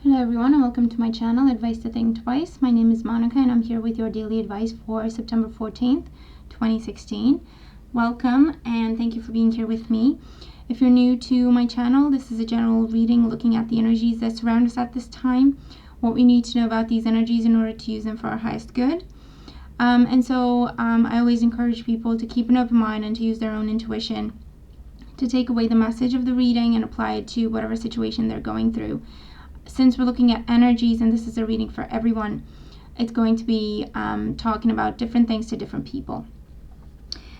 Hello everyone and welcome to my channel, Advice to Think Twice. My name is Monica and I'm here with your daily advice for September 14th, 2016. Welcome and thank you for being here with me. If you're new to my channel, this is a general reading looking at the energies that surround us at this time, what we need to know about these energies in order to use them for our highest good. I always encourage people to keep an open mind and to use their own intuition to take away the message of the reading and apply it to whatever situation they're going through. Since we're looking at energies and this is a reading for everyone, it's going to be talking about different things to different people.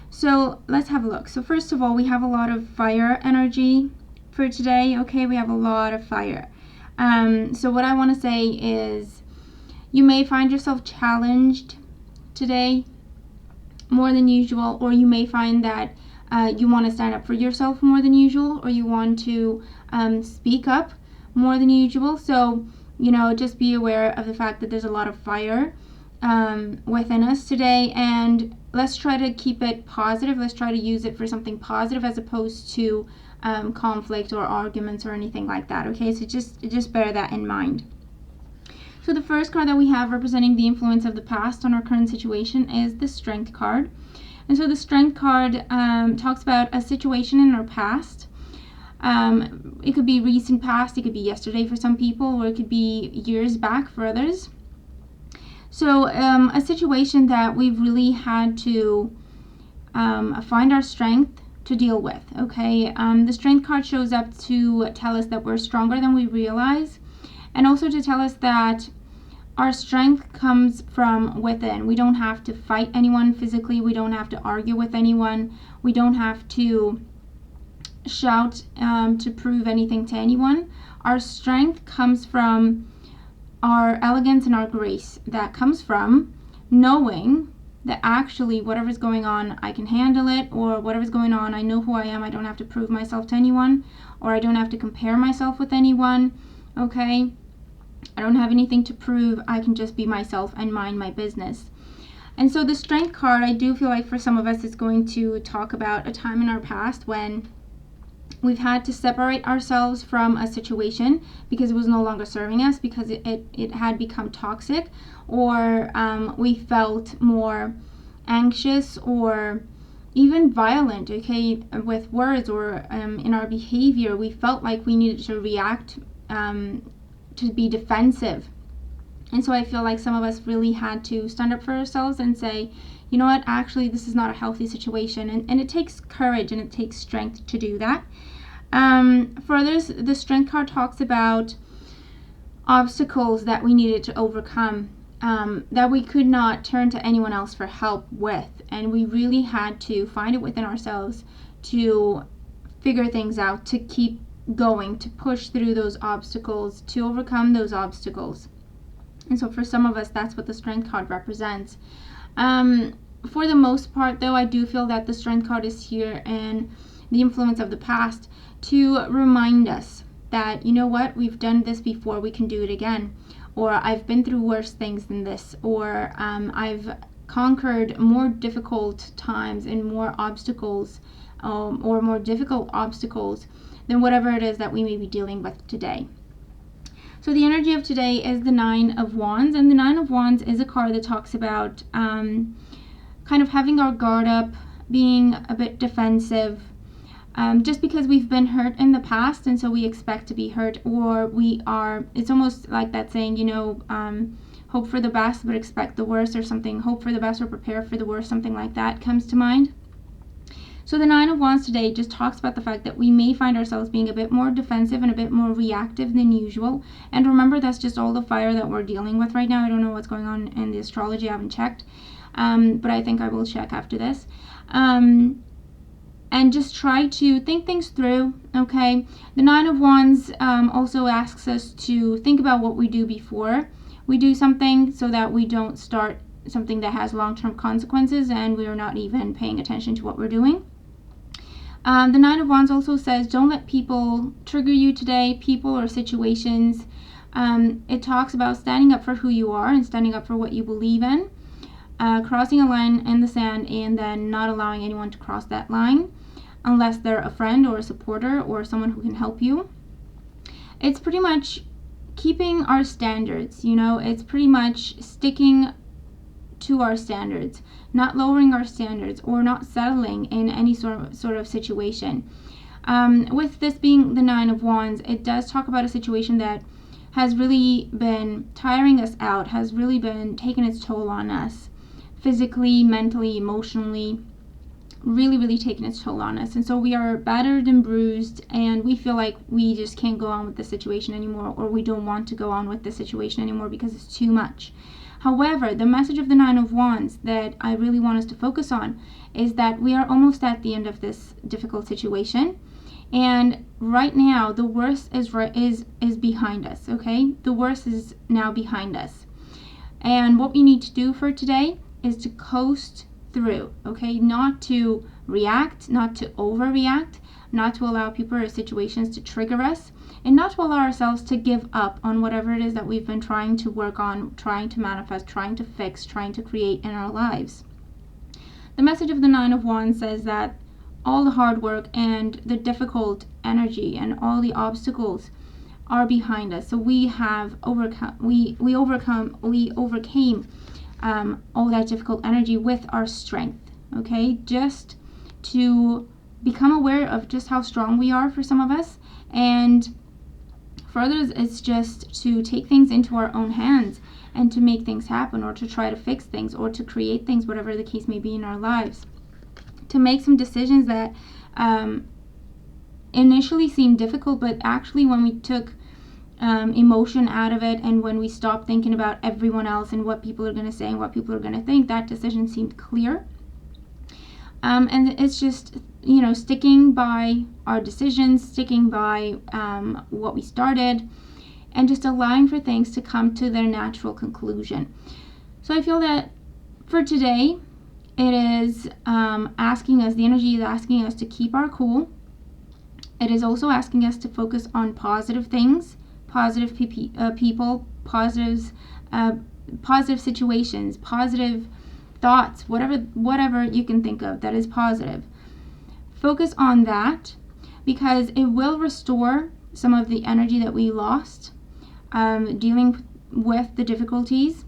So let's have a look. So first of all, we have a lot of fire energy for today. Okay, we have a lot of fire. So what I want to say is you may find yourself challenged today more than usual, or you may find that you want to stand up for yourself more than usual, or you want to speak up more than usual. So, just be aware of the fact that there's a lot of fire within us today, and let's try to keep it positive. Let's try to use it for something positive as opposed to conflict or arguments or anything like that. Okay, so just bear that in mind. So the first card that we have representing the influence of the past on our current situation is the Strength card. And so the Strength card talks about a situation in our past. It could be recent past, it could be yesterday for some people, or it could be years back for others. So a situation that we've really had to find our strength to deal with. Okay, the Strength card shows up to tell us that we're stronger than we realize, and also to tell us that our strength comes from within. We don't have to fight anyone physically, we don't have to argue with anyone, we don't have to shout to prove anything to anyone. Our strength comes from our elegance and our grace. That comes from knowing that actually whatever's going on, I can handle it, or whatever's going on, I know who I am. I don't have to prove myself to anyone, or I don't have to compare myself with anyone. Okay, I don't have anything to prove. I can just be myself and mind my business. And so the Strength card, I do feel like for some of us it's going to talk about a time in our past when we've had to separate ourselves from a situation because it was no longer serving us, because it had become toxic, or we felt more anxious or even violent, okay, with words or in our behavior. We felt like we needed to react to be defensive. And so I feel like some of us really had to stand up for ourselves and say, you know what, actually this is not a healthy situation. And it takes courage and it takes strength to do that. For others, the Strength card talks about obstacles that we needed to overcome, that we could not turn to anyone else for help with. And we really had to find it within ourselves to figure things out, to keep going, to push through those obstacles, to overcome those obstacles. And so for some of us, that's what the Strength card represents. For the most part, though, I do feel that the Strength card is here and the influence of the past to remind us that, you know what, we've done this before, we can do it again. Or I've been through worse things than this. Or I've conquered more difficult times and more obstacles, or more difficult obstacles than whatever it is that we may be dealing with today. So the energy of today is the Nine of Wands, and the Nine of Wands is a card that talks about kind of having our guard up, being a bit defensive, just because we've been hurt in the past, and so we expect to be hurt, or it's almost like that saying, hope for the best but expect the worst, or something, hope for the best or prepare for the worst, something like that comes to mind. So the Nine of Wands today just talks about the fact that we may find ourselves being a bit more defensive and a bit more reactive than usual. And remember, that's just all the fire that we're dealing with right now. I don't know what's going on in the astrology, I haven't checked, but I think I will check after this. And just try to think things through, okay? The Nine of Wands also asks us to think about what we do before we do something, so that we don't start something that has long-term consequences and we are not even paying attention to what we're doing. The Nine of Wands also says, don't let people trigger you today, people or situations. It talks about standing up for who you are and standing up for what you believe in, crossing a line in the sand, and then not allowing anyone to cross that line unless they're a friend or a supporter or someone who can help you. It's pretty much keeping our standards. It's pretty much sticking to our standards, not lowering our standards or not settling in any sort of situation. With this being the Nine of Wands, it does talk about a situation that has really been tiring us out, has really been taking its toll on us, physically, mentally, emotionally, really, really taking its toll on us. And so we are battered and bruised, and we feel like we just can't go on with the situation anymore, or we don't want to go on with the situation anymore because it's too much. However, the message of the Nine of Wands that I really want us to focus on is that we are almost at the end of this difficult situation. And right now, the worst is behind us, okay? The worst is now behind us. And what we need to do for today is to coast through, okay? Not to react, not to overreact, not to allow people or situations to trigger us, and not to allow ourselves to give up on whatever it is that we've been trying to work on, trying to manifest, trying to fix, trying to create in our lives. The message of the Nine of Wands says that all the hard work and the difficult energy and all the obstacles are behind us. So we have overcome, we overcame all that difficult energy with our strength, okay? Just to become aware of just how strong we are for some of us, and for others it's just to take things into our own hands and to make things happen, or to try to fix things, or to create things, whatever the case may be in our lives. To make some decisions that initially seemed difficult, but actually when we took emotion out of it, and when we stopped thinking about everyone else and what people are going to say and what people are going to think, that decision seemed clear. And it's just, sticking by our decisions, sticking by what we started, and just allowing for things to come to their natural conclusion. So I feel that for today, it is the energy is asking us to keep our cool. It is also asking us to focus on positive things, positive people, positive situations, positive thoughts, whatever you can think of that is positive. Focus on that, because it will restore some of the energy that we lost dealing with the difficulties,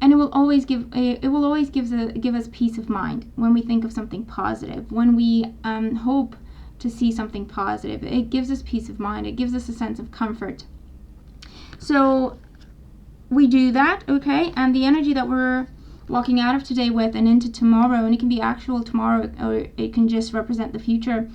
and it will always give us peace of mind when we think of something positive, when we hope to see something positive. It gives us peace of mind. It gives us a sense of comfort. So we do that, okay? And the energy that we're walking out of today with and into tomorrow, and it can be actual tomorrow, or it can just represent the future.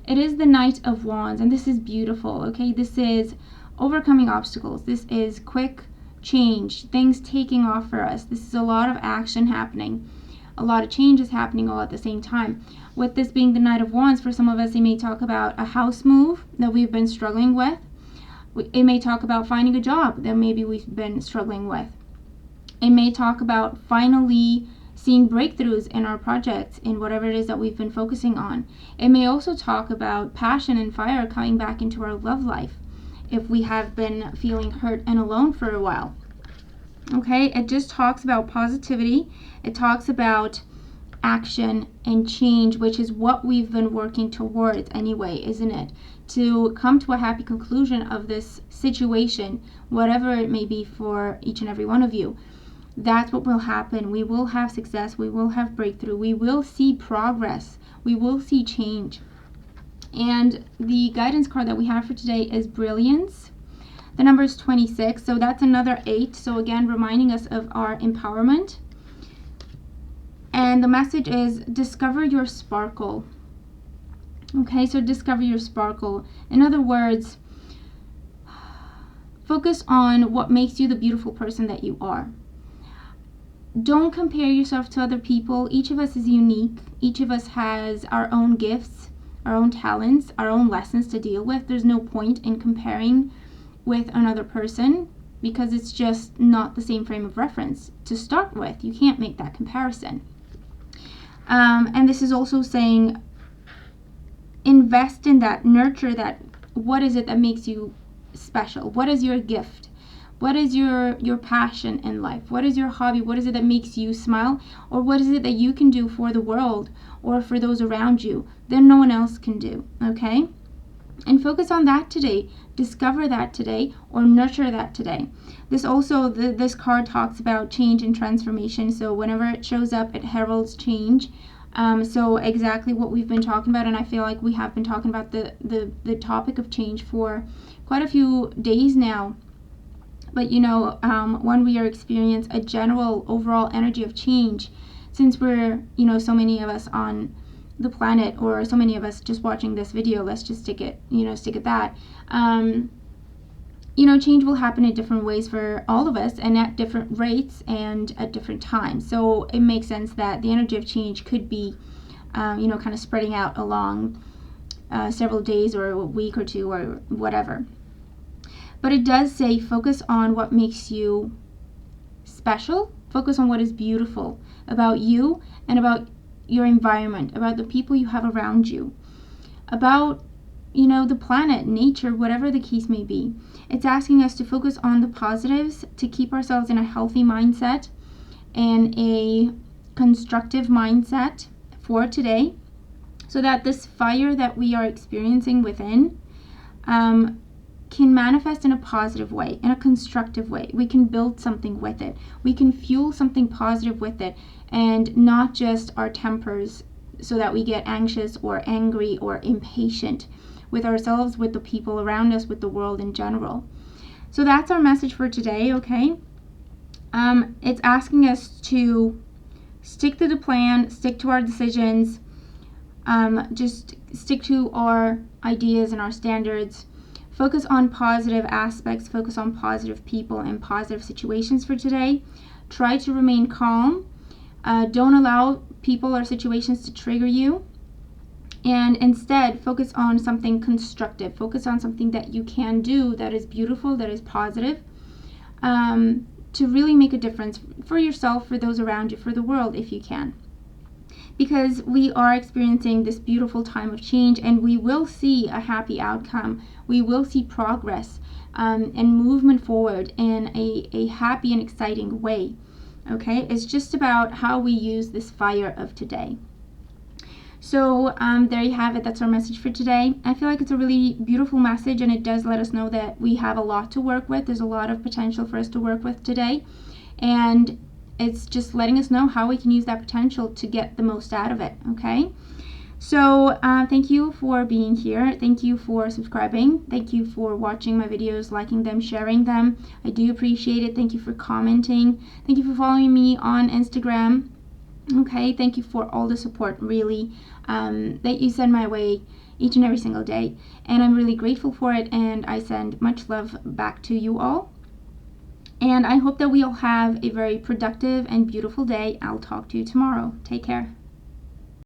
It is the Knight of Wands, and this is beautiful, okay? This is overcoming obstacles. This is quick change, things taking off for us. This is a lot of action happening, a lot of change is happening all at the same time. With this being the Knight of Wands, for some of us, it may talk about a house move that we've been struggling with. It may talk about finding a job that maybe we've been struggling with. It may talk about finally seeing breakthroughs in our projects, in whatever it is that we've been focusing on. It may also talk about passion and fire coming back into our love life if we have been feeling hurt and alone for a while. Okay, it just talks about positivity. It talks about action and change, which is what we've been working towards anyway, isn't it? To come to a happy conclusion of this situation, whatever it may be for each and every one of you. That's what will happen. We will have success. We will have breakthrough. We will see progress. We will see change. And the guidance card that we have for today is Brilliance. The number is 26, so that's another 8. So again, reminding us of our empowerment. And the message is discover your sparkle. Okay, so discover your sparkle. In other words, focus on what makes you the beautiful person that you are. Don't compare yourself to other people. Each of us is unique. Each of us has our own gifts, our own talents, our own lessons to deal with. There's no point in comparing with another person because it's just not the same frame of reference to start with. You can't make that comparison. And this is also saying invest in that, nurture that. What is it that makes you special? What is your gift? What is your passion in life? What is your hobby? What is it that makes you smile? Or what is it that you can do for the world or for those around you that no one else can do? Okay? and focus on that today. Discover that today, or nurture that today. This also, this card talks about change and transformation. So whenever it shows up, it heralds change. So exactly what we've been talking about, and I feel like we have been talking about the topic of change for quite a few days now. But when we are experiencing a general overall energy of change, since we're so many of us on the planet, or so many of us just watching this video, let's just stick at that. Change will happen in different ways for all of us, and at different rates and at different times. So it makes sense that the energy of change could be kind of spreading out along several days or a week or two or whatever. But it does say focus on what makes you special. Focus on what is beautiful about you and about your environment, about the people you have around you, about the planet, nature, whatever the case may be. It's asking us to focus on the positives, to keep ourselves in a healthy mindset and a constructive mindset for today, so that this fire that we are experiencing within can manifest in a positive way, in a constructive way. We can build something with it. We can fuel something positive with it, and not just our tempers, so that we get anxious or angry or impatient with ourselves, with the people around us, with the world in general. So that's our message for today, okay? It's asking us to stick to the plan, stick to our decisions, just stick to our ideas and our standards. Focus on positive aspects, focus on positive people and positive situations for today. Try to remain calm. Don't allow people or situations to trigger you. And instead, focus on something constructive. Focus on something that you can do that is beautiful, that is positive, to really make a difference for yourself, for those around you, for the world, if you can. Because we are experiencing this beautiful time of change, and we will see a happy outcome. We will see progress and movement forward in a happy and exciting way. Okay, it's just about how we use this fire of today. So there you have it. That's our message for today. I feel like it's a really beautiful message, and it does let us know that we have a lot to work with. There's a lot of potential for us to work with today, and it's just letting us know how we can use that potential to get the most out of it. Okay, so thank you for being here. Thank you for subscribing. Thank you for watching my videos, liking them, sharing them. I do appreciate it. Thank you for commenting. Thank you for following me on Instagram. Okay, thank you for all the support, really, that you send my way each and every single day, and I'm really grateful for it, and I send much love back to you all, and I hope that we all have a very productive and beautiful day. I'll talk to you tomorrow. Take care.